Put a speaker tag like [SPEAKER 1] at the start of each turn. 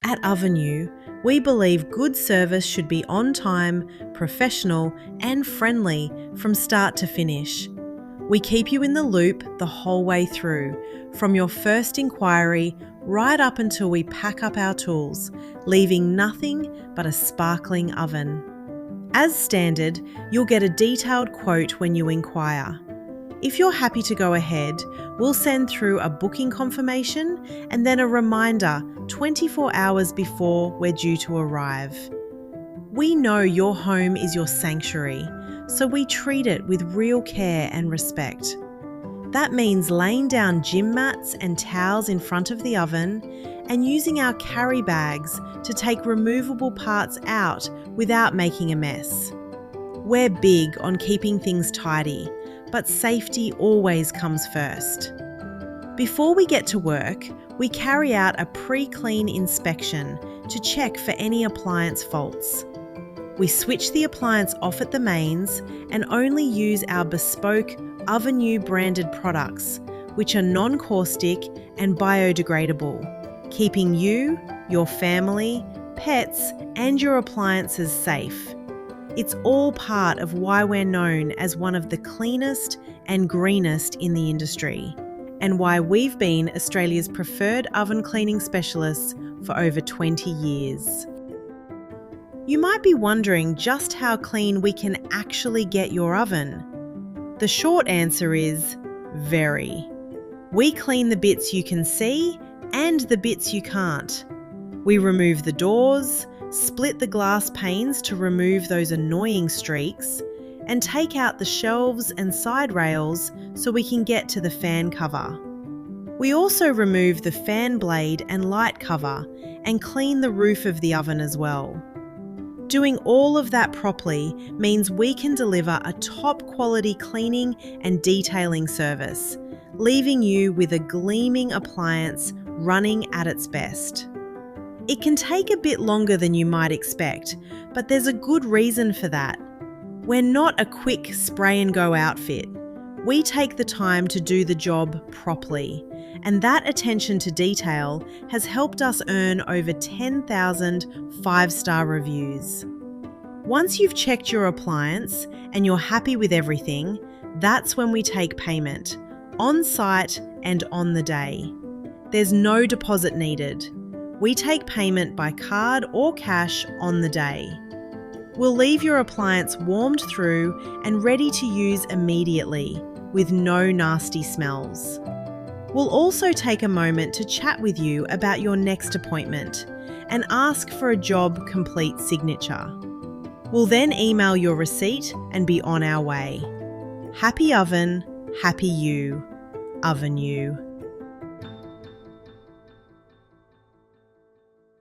[SPEAKER 1] At Ovenu, we believe good service should be on time, professional, and friendly from start to finish. We keep you in the loop the whole way through, from your first inquiry right up until we pack up our tools, leaving nothing but a sparkling oven. As standard, you'll get a detailed quote when you inquire. If you're happy to go ahead, we'll send through a booking confirmation and then a reminder 24 hours before we're due to arrive. We know your home is your sanctuary, so we treat it with real care and respect. That means laying down gym mats and towels in front of the oven and using our carry bags to take removable parts out without making a mess. We're big on keeping things tidy, but safety always comes first. Before we get to work, we carry out a pre-clean inspection to check for any appliance faults. We switch the appliance off at the mains and only use our bespoke Ovenu branded products, which are non-caustic and biodegradable, keeping you, your family, pets, and your appliances safe. It's all part of why we're known as one of the cleanest and greenest in the industry, and why we've been Australia's preferred oven cleaning specialists for over 20 years. You might be wondering just how clean we can actually get your oven. The short answer is very. We clean the bits you can see and the bits you can't. We remove the doors, split the glass panes to remove those annoying streaks, and take out the shelves and side rails so we can get to the fan cover. We also remove the fan blade and light cover and clean the roof of the oven as well. Doing all of that properly means we can deliver a top quality cleaning and detailing service, leaving you with a gleaming appliance running at its best. It can take a bit longer than you might expect, but there's a good reason for that. We're not a quick spray and go outfit. We take the time to do the job properly, and that attention to detail has helped us earn over 10,000 5-star reviews. Once you've checked your appliance and you're happy with everything, that's when we take payment, on site and on the day. There's no deposit needed. We take payment by card or cash on the day. We'll leave your appliance warmed through and ready to use immediately, with no nasty smells. We'll also take a moment to chat with you about your next appointment and ask for a job complete signature. We'll then email your receipt and be on our way. Happy oven, happy you. Ovenu.